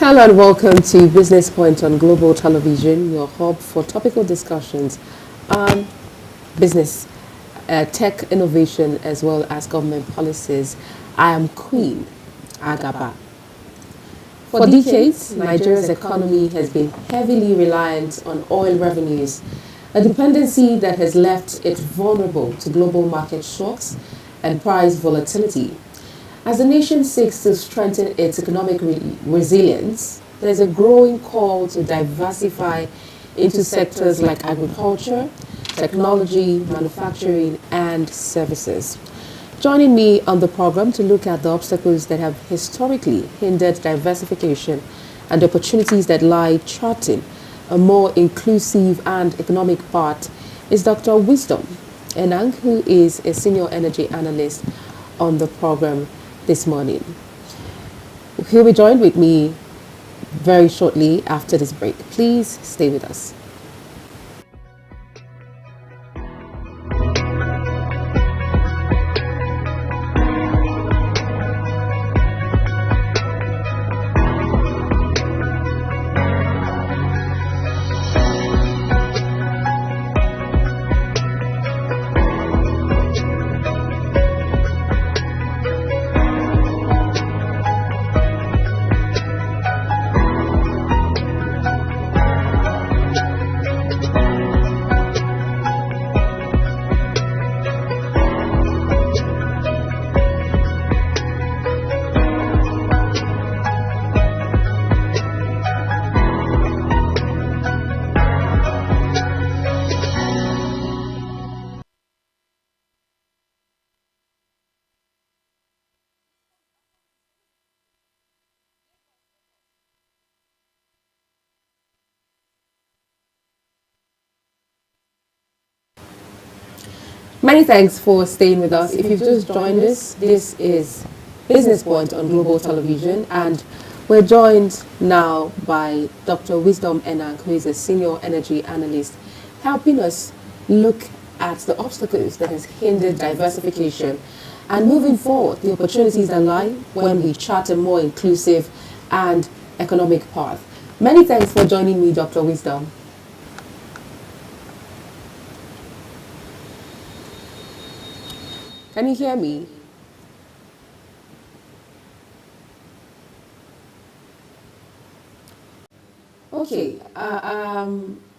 Hello and welcome to Business Point on Global Television, your hub for topical discussions on business, tech innovation, as well as government policies. I am Queen Agaba. For decades, Nigeria's economy has been heavily reliant on oil revenues, a dependency that has left it vulnerable to global market shocks and price volatility. As the nation seeks to strengthen its economic resilience, there's a growing call to diversify into sectors like agriculture, technology, manufacturing, and services. Joining me on the program to look at the obstacles that have historically hindered diversification and opportunities that lie charting a more inclusive and economic path is Dr. Wisdom Enang, who is a senior energy analyst on the program this morning. He'll be joined with me very shortly after this break. Please stay with us. Many thanks for staying with us. If you've just joined us, this is Business Point on Global Television, and we're joined now by Dr. Wisdom Enang, who is a senior energy analyst, helping us look at the obstacles that has hindered diversification and moving forward, the opportunities that lie when we chart a more inclusive and economic path. Many thanks for joining me, Dr. Wisdom. Can you hear me? Okay,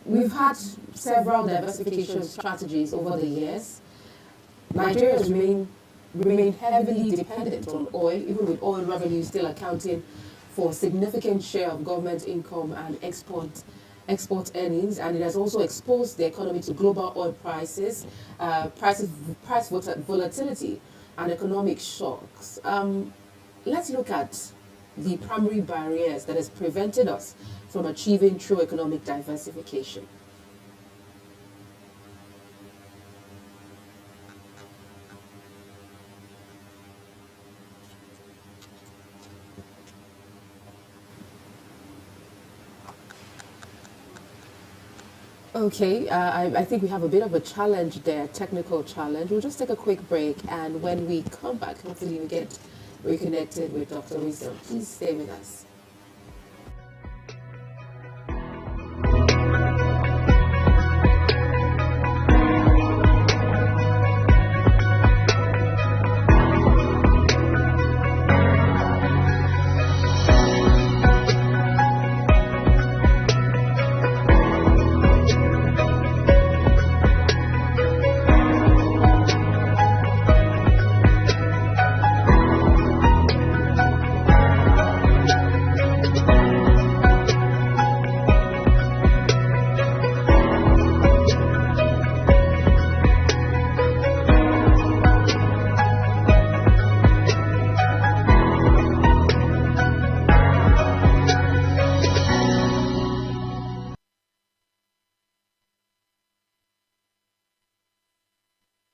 we've had several diversification strategies over the years. Nigeria has remained heavily dependent on oil, even with oil revenue still accounting for a significant share of government income and export earnings, and it has also exposed the economy to global oil price volatility and economic shocks. Let's look at the primary barriers that has prevented us from achieving true economic diversification. Okay, I think we have a bit of a challenge there, technical challenge. We'll just take a quick break, and when we come back, hopefully we get reconnected with Dr. Wisdom. Please stay with us.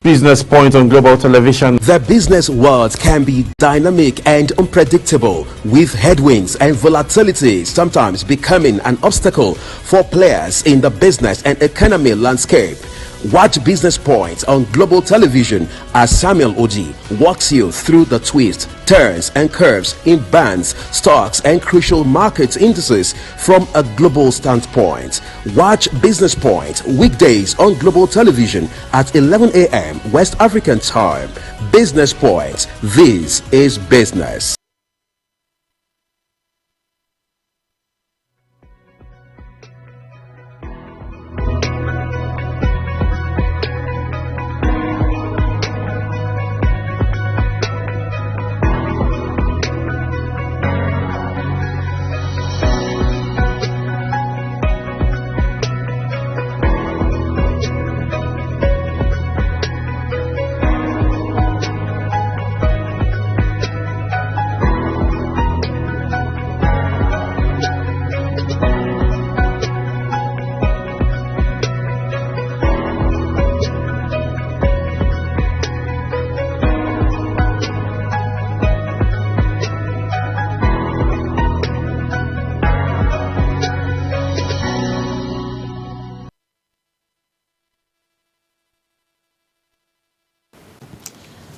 Business Point on Global Television. The business world can be dynamic and unpredictable, with headwinds and volatility sometimes becoming an obstacle for players in the business and economy landscape. Watch Business Points on global television as Samuel Oji walks you through the twists, turns, and curves in bands, stocks, and crucial market indices from a global standpoint. Watch Business Point weekdays on global television at 11 a.m. West African time. Business Point. This is business.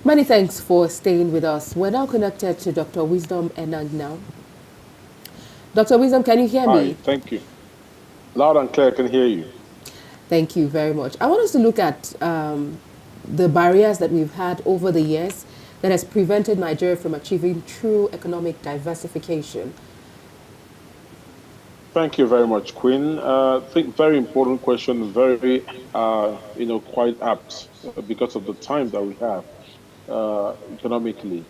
Many thanks for staying with us. We're now connected to Dr. Wisdom Enang now. Dr. Wisdom, can you hear me? Hi, thank you. Loud and clear, I can hear you. Thank you very much. I want us to look at the barriers that we've had over the years that has prevented Nigeria from achieving true economic diversification. Thank you very much, Queen. I think very important question, very, quite apt because of the time that we have economically.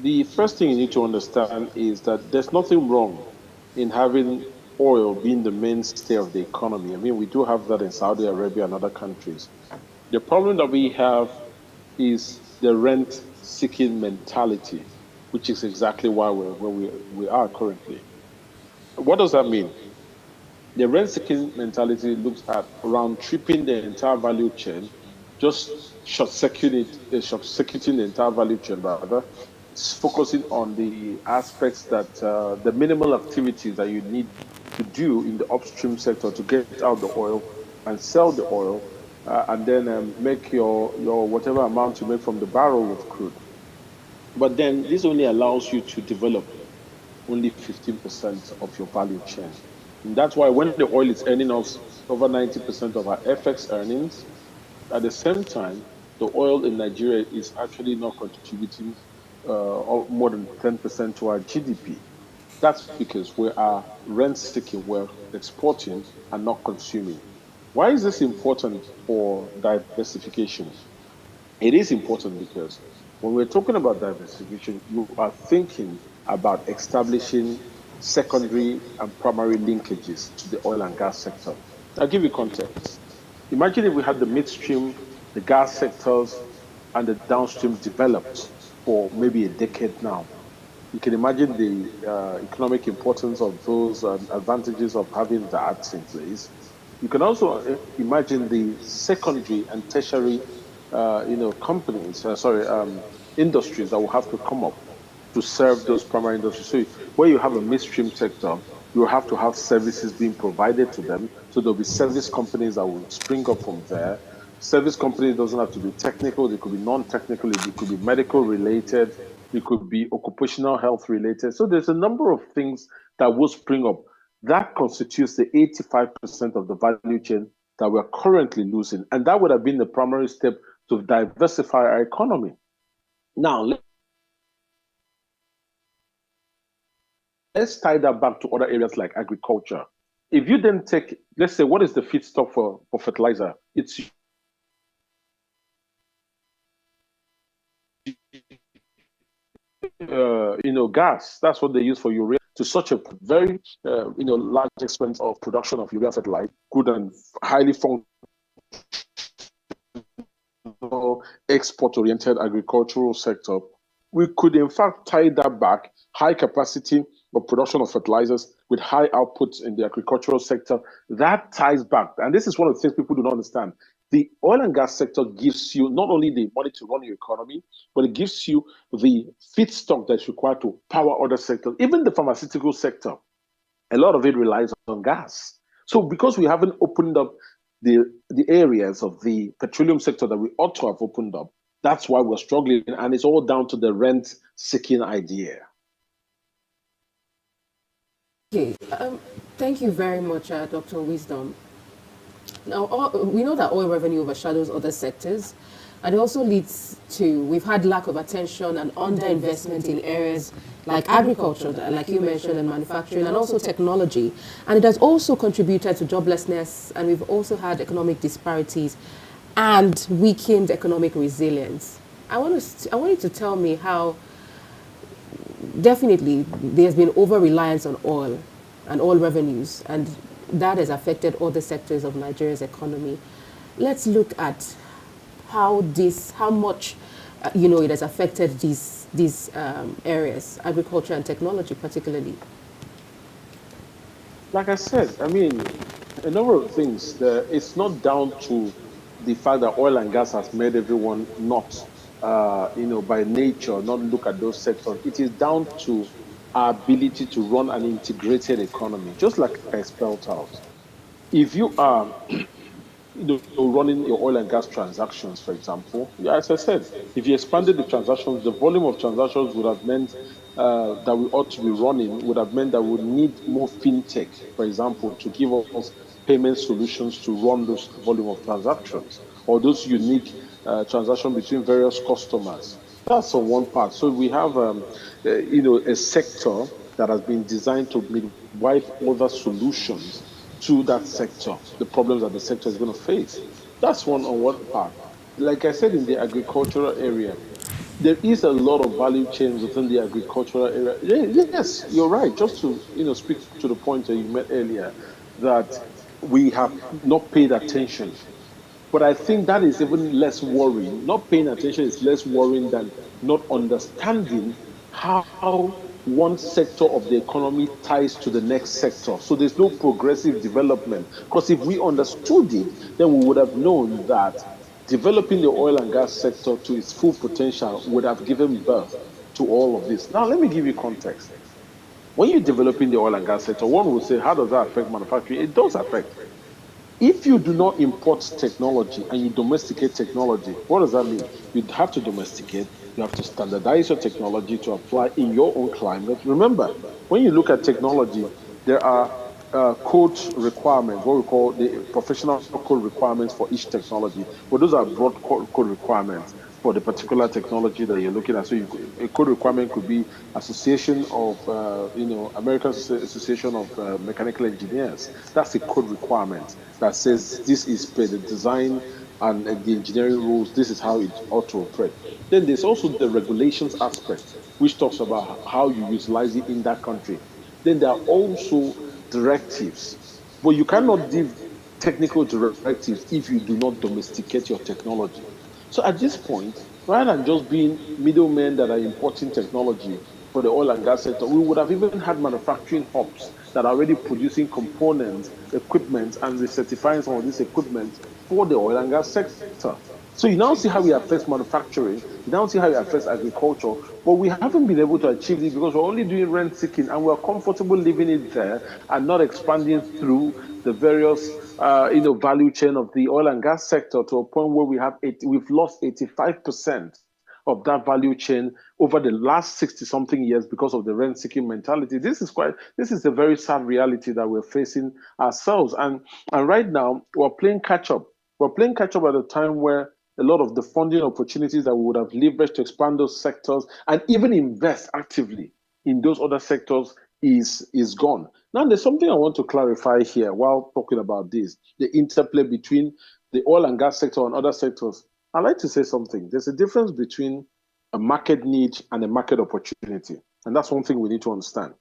The first thing you need to understand is that there's nothing wrong in having oil being the mainstay of the economy. I mean, we do have that in Saudi Arabia and other countries. The problem that we have is the rent-seeking mentality, which is exactly why we're where we are currently. What does that mean? The rent-seeking mentality looks at round tripping the entire value chain, just short-circuiting the entire value chain, rather. It's focusing on the aspects that the minimal activities that you need to do in the upstream sector to get out the oil and sell the oil, and then make your whatever amount you make from the barrel of crude. But then this only allows you to develop only 15% of your value chain. And that's why when the oil is earning us over 90% of our FX earnings, at the same time, the oil in Nigeria is actually not contributing more than 10% to our GDP. That's because we are rent seeking, we're exporting and not consuming. Why is this important for diversification? It is important because when we're talking about diversification, you are thinking about establishing secondary and primary linkages to the oil and gas sector. I'll give you context. Imagine if we had the midstream, the gas sectors, and the downstream developed for maybe a decade now. You can imagine the economic importance of those advantages of having that in place. You can also imagine the secondary and tertiary, companies, industries that will have to come up to serve those primary industries. So where you have a midstream sector, you have to have services being provided to them. So there'll be service companies that will spring up from there. Service companies doesn't have to be technical. They could be non-technical. It could be medical related. It could be occupational health related. So there's a number of things that will spring up. That constitutes the 85% of the value chain that we're currently losing. And that would have been the primary step to diversify our economy. Now, let's tie that back to other areas like agriculture. If you then take, let's say, what is the feedstock for fertilizer? It's gas. That's what they use for urea. To such a very, large extent of production of urea fertilizer, good and highly functional export-oriented agricultural sector, we could in fact tie that back, high capacity of production of fertilizers with high outputs in the agricultural sector. That ties back, and this is one of the things people do not understand. The oil and gas sector gives you not only the money to run your economy, but it gives you the feedstock that's required to power other sectors. Even the pharmaceutical sector, a lot of it relies on gas. So because we haven't opened up the areas of the petroleum sector that we ought to have opened up. That's why we're struggling, and it's all down to the rent-seeking idea. Okay, thank you very much, Dr. Wisdom. Now, we know that oil revenue overshadows other sectors, and it also leads to, we've had lack of attention and underinvestment in areas like agriculture, like you mentioned, and manufacturing, and also technology. And it has also contributed to joblessness, and we've also had economic disparities and weakened economic resilience. I want you to tell me how definitely there's been over reliance on oil and oil revenues, and that has affected other sectors of Nigeria's economy. Let's look at how much, it has affected these areas, agriculture and technology particularly. Like I said, I mean, a number of things. It's not down to the fact that oil and gas has made everyone not, by nature, not look at those sectors. It is down to our ability to run an integrated economy, just like I spelled out. If you are running your oil and gas transactions, for example, yeah, as I said, if you expanded the transactions, the volume of transactions would have meant that we ought to be running would have meant that we would need more fintech, for example, to give us payment solutions to run those volume of transactions or those unique transactions between various customers. That's on one part. So we have, a sector that has been designed to midwife other solutions to that sector, the problems that the sector is going to face. That's one on one part. Like I said, in the agricultural area, there is a lot of value chain within the agricultural area. Yes, you're right. Just to speak to the point that you made earlier, that we have not paid attention, but I think that is even less worrying. Not paying attention is less worrying than not understanding how one sector of the economy ties to the next sector. So there's no progressive development. Because if we understood it, then we would have known that developing the oil and gas sector to its full potential would have given birth to all of this. Now, let me give you context. When you're developing the oil and gas sector, one would say, how does that affect manufacturing? It does affect. If you do not import technology and you domesticate technology, what does that mean? You have to domesticate, you have to standardize your technology to apply in your own climate. Remember, when you look at technology, there are code requirements, what we call the professional code requirements for each technology. But those are broad code requirements for the particular technology that you're looking at. So a code requirement could be Association of, American Association of Mechanical Engineers. That's a code requirement that says this is per the design and the engineering rules. This is how it ought to operate. Then there's also the regulations aspect, which talks about how you utilize it in that country. Then there are also directives, but you cannot give technical directives if you do not domesticate your technology. So at this point, rather than just being middlemen that are importing technology for the oil and gas sector, we would have even had manufacturing hubs that are already producing components, equipment, and recertifying some of this equipment for the oil and gas sector. So you now see how it affects manufacturing, you now see how it affects agriculture, but we haven't been able to achieve it because we're only doing rent seeking and we're comfortable leaving it there and not expanding through the various value chain of the oil and gas sector to a point where we've lost 85% of that value chain over the last 60 something years because of the rent seeking mentality. This is a very sad reality that we're facing ourselves. And right now we're playing catch up. We're playing catch up at a time where a lot of the funding opportunities that we would have leveraged to expand those sectors and even invest actively in those other sectors is gone. Now, there's something I want to clarify here while talking about this, the interplay between the oil and gas sector and other sectors. I'd like to say something. There's a difference between a market need and a market opportunity. And that's one thing we need to understand.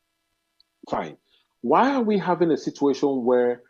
Fine. Why are we having a situation where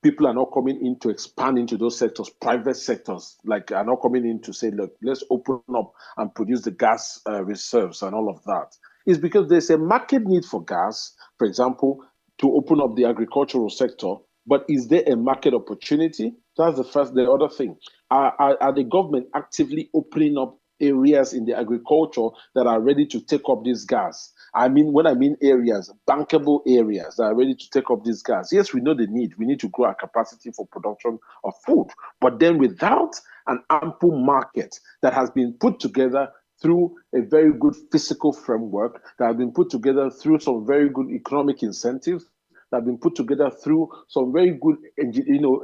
people are not coming in to expand into those sectors, private sectors, like are not coming in to say, look, let's open up and produce the gas reserves and all of that? It's because there's a market need for gas, for example, to open up the agricultural sector. But is there a market opportunity? That's the other thing. Are the government actively opening up areas in the agriculture that are ready to take up this gas. I mean, when I mean areas, bankable areas that are ready to take up this gas. Yes, we know the need. We need to grow our capacity for production of food. But then without an ample market that has been put together through a very good fiscal framework, that has been put together through some very good economic incentives, that have been put together through some very good,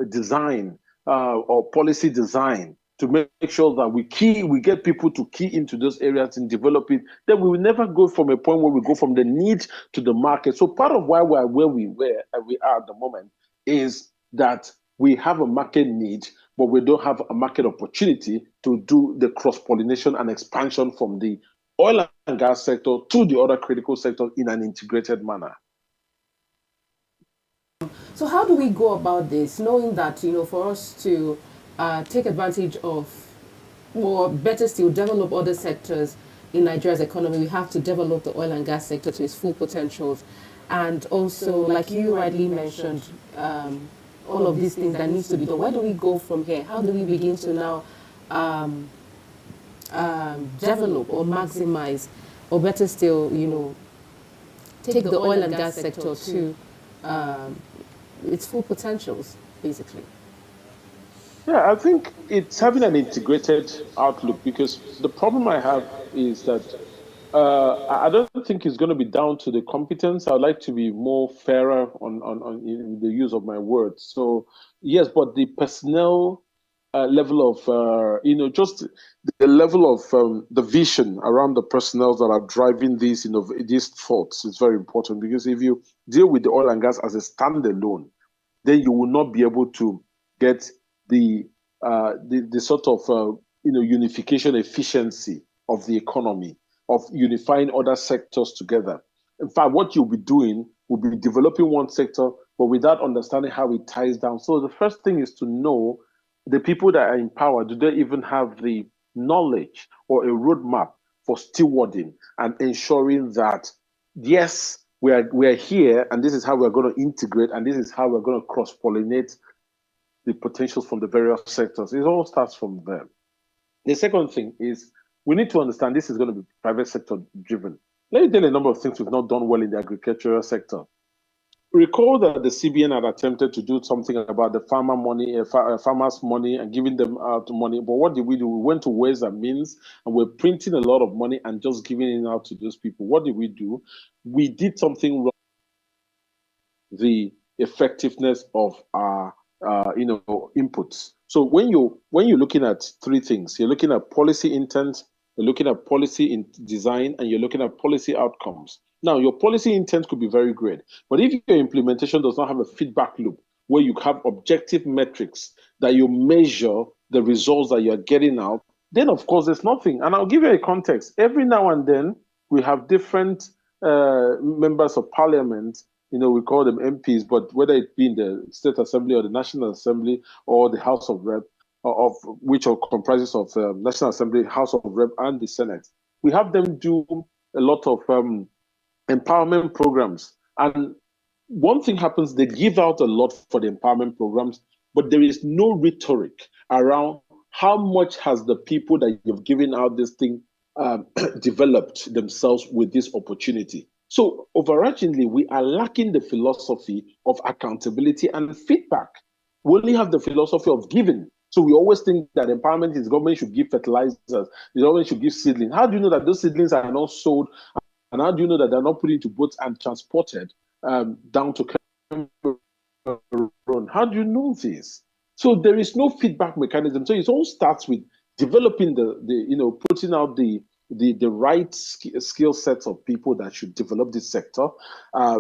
design or policy design to make sure that we get people to key into those areas and develop it, then we will never go from a point where we go from the need to the market. So part of why we're where we are at the moment is that we have a market need, but we don't have a market opportunity to do the cross-pollination and expansion from the oil and gas sector to the other critical sectors in an integrated manner. So how do we go about this, knowing that, for us to take advantage of, or better still, develop other sectors in Nigeria's economy, we have to develop the oil and gas sector to its full potentials. And also, like you rightly mentioned, all of these things that needs to be done. Where do we go from here? How do we begin to now develop or maximize, or better still, take the oil and gas sector to its full potentials, basically? Yeah, I think it's having an integrated outlook, because the problem I have is that I don't think it's going to be down to the competence. I'd like to be more fairer on in the use of my words. So yes, but the personnel level of just the level of the vision around the personnel that are driving these thoughts is very important, because if you deal with the oil and gas as a standalone, then you will not be able to get the sort of unification efficiency of the economy, of unifying other sectors together. In fact, what you'll be doing will be developing one sector, but without understanding how it ties down. So the first thing is to know the people that are in power, do they even have the knowledge or a roadmap for stewarding and ensuring that, yes, we're here, and this is how we're going to integrate, and this is how we're going to cross-pollinate the potentials from the various sectors. It all starts from there. The second thing is we need to understand this is going to be private sector driven. Let me tell you a number of things we've not done well in the agricultural sector. Recall that the CBN had attempted to do something about the farmers' money and giving them out money. But what did we do? We went to Ways and Means, and we're printing a lot of money and just giving it out to those people. What did we do? We did something wrong. The effectiveness of our inputs. So when you're looking at three things, you're looking at policy intent, you're looking at policy in design, and you're looking at policy outcomes. Now, your policy intent could be very great, but if your implementation does not have a feedback loop where you have objective metrics that you measure the results that you're getting out, then of course there's nothing. And I'll give you a context. Every now and then we have different members of parliament. We call them MPs, but whether it be in the State Assembly or the National Assembly or the House of Rep, of which are comprises of National Assembly, House of Rep, and the Senate, we have them do a lot of empowerment programs. And one thing happens, they give out a lot for the empowerment programs, but there is no rhetoric around how much has the people that you've given out this thing developed themselves with this opportunity. So overarchingly, we are lacking the philosophy of accountability and feedback. We only have the philosophy of giving. So we always think that empowerment is government should give fertilizers, the government should give seedlings. How do you know that those seedlings are not sold? And how do you know that they're not put into boats and transported down to Cameroon? How do you know this? So there is no feedback mechanism. So it all starts with developing putting out the right skill sets of people that should develop this sector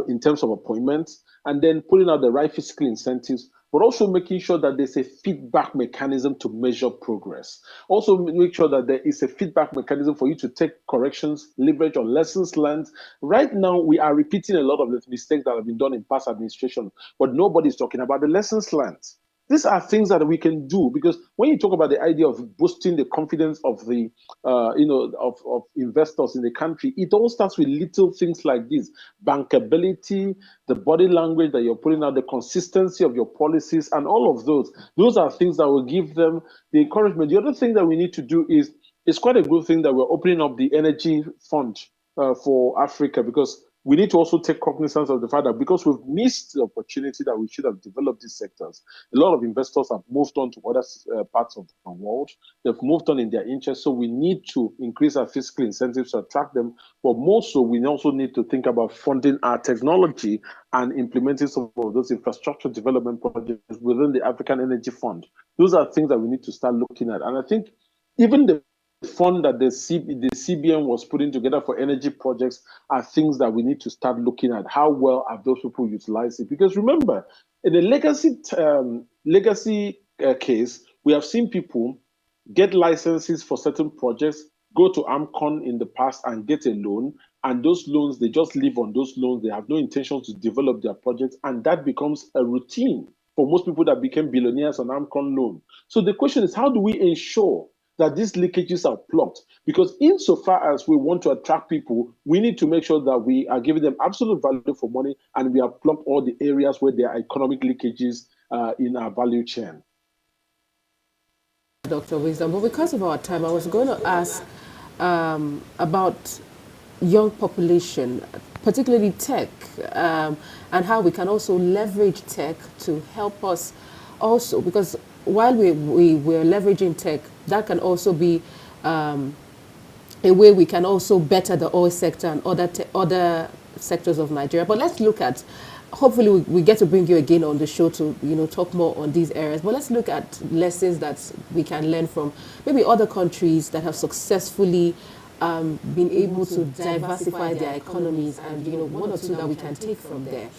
in terms of appointments, and then putting out the right fiscal incentives, but also making sure that there's a feedback mechanism to measure progress. Also make sure that there is a feedback mechanism for you to take corrections, leverage on lessons learned. Right now, we are repeating a lot of the mistakes that have been done in past administration, but nobody's talking about the lessons learned. These are things that we can do, because when you talk about the idea of boosting the confidence of the, of investors in the country, it all starts with little things like this: bankability, the body language that you're putting out, the consistency of your policies, and all of those. Those are things that will give them the encouragement. The other thing that we need to do is it's quite a good thing that we're opening up the energy fund for Africa, because we need to also take cognizance of the fact that because we've missed the opportunity that we should have developed these sectors, a lot of investors have moved on to other parts of the world. They've moved on in their interest. So we need to increase our fiscal incentives to attract them. But more so, we also need to think about funding our technology and implementing some of those infrastructure development projects within the African Energy Fund. Those are things that we need to start looking at. And I think even the fund that the CBN was putting together for energy projects are things that we need to start looking at. How well have those people utilized it? Because remember, in the legacy case, we have seen people get licenses for certain projects, go to AMCON in the past and get a loan, and those loans, they just live on those loans. They have no intention to develop their projects, and that becomes a routine for most people that became billionaires on AMCON loan. So the question is, how do we ensure that these leakages are plugged? Because insofar as we want to attract people, we need to make sure that we are giving them absolute value for money, and we have plugged all the areas where there are economic leakages in our value chain. Dr. Wisdom, but because of our time, I was going to ask about young population, particularly tech, and how we can also leverage tech to help us also, because while we're leveraging tech, that can also be a way we can also better the oil sector and other sectors of Nigeria. But let's look at, hopefully we get to bring you again on the show to talk more on these areas. But let's look at lessons that we can learn from maybe other countries that have successfully been able to diversify their economies, and one or two that we can take from there.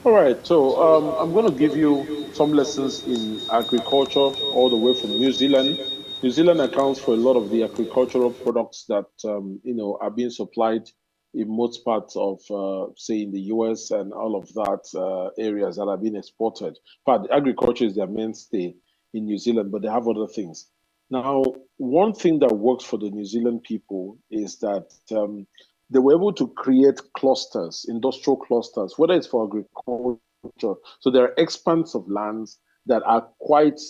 All right, so I'm going to give you some lessons in agriculture all the way from New Zealand. New Zealand accounts for a lot of the agricultural products that are being supplied in most parts of, say, in the US and all of that areas that are being exported. But agriculture is their mainstay in New Zealand, but they have other things. Now, one thing that works for the New Zealand people is that they were able to create clusters, industrial clusters, whether it's for agriculture. So there are expanse of lands that are quite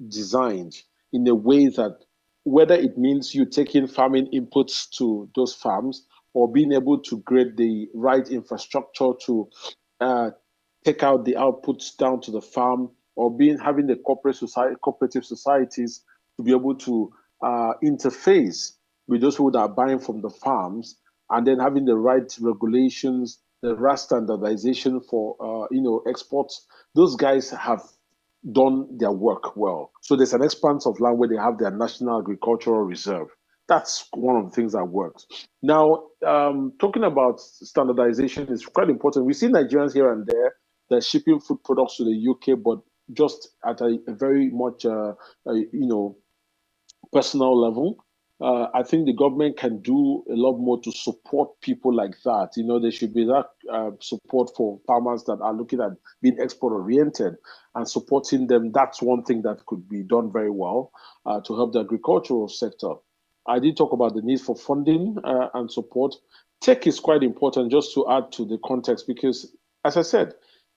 designed in a way that, whether it means you taking farming inputs to those farms or being able to create the right infrastructure to take out the outputs down to the farm, or having the cooperative societies to be able to interface with those who are buying from the farms, and then having the right regulations, the right standardization for exports. Those guys have done their work well. So there's an expanse of land where they have their National Agricultural Reserve. That's one of the things that works. Now, talking about standardization is quite important. We see Nigerians here and there that are shipping food products to the UK, but just at a very much personal level. I think the government can do a lot more to support people like that. There should be that support for farmers that are looking at being export-oriented and supporting them. That's one thing that could be done very well to help the agricultural sector. I did talk about the need for funding and support. Tech is quite important, just to add to the context, because, as I said,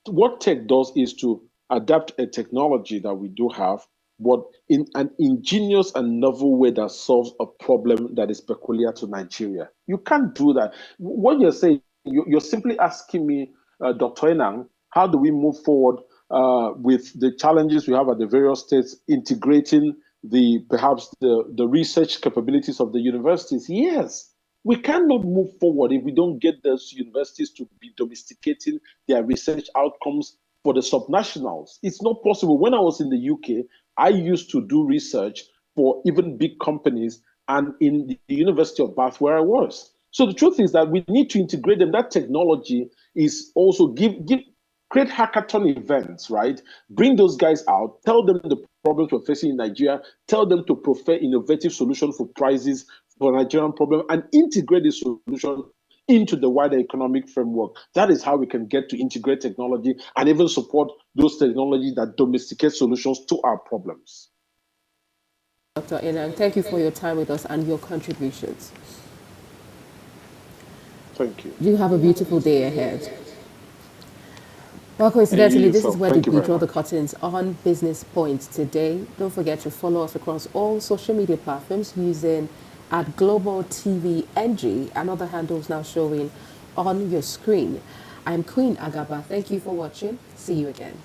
what tech does is to adapt a technology that we do have, but in an ingenious and novel way that solves a problem that is peculiar to Nigeria. You can't do that. What you're saying, you're simply asking me, Dr. Enang, how do we move forward with the challenges we have at the various states, integrating perhaps the research capabilities of the universities? Yes. We cannot move forward if we don't get those universities to be domesticating their research outcomes for the subnationals. It's not possible. When I was in the UK, I used to do research for even big companies, and in the University of Bath where I was. So the truth is that we need to integrate them. That technology is also create hackathon events, right? Bring those guys out, tell them the problems we're facing in Nigeria, tell them to prefer innovative solutions for prices for Nigerian problem, and integrate this solution into the wider economic framework. That is how we can get to integrate technology and even support those technologies that domesticate solutions to our problems. Dr. Enang, thank you for your time with us and your contributions. Thank you. You have a beautiful day ahead. Well, And you coincidentally, this is yourself. where Thank you we very draw the much. curtains on Business Point today. Don't forget to follow us across all social media platforms using at Global TV NG and other handles now showing on your screen. I'm Queen Agaba. Thank you for watching. See you again.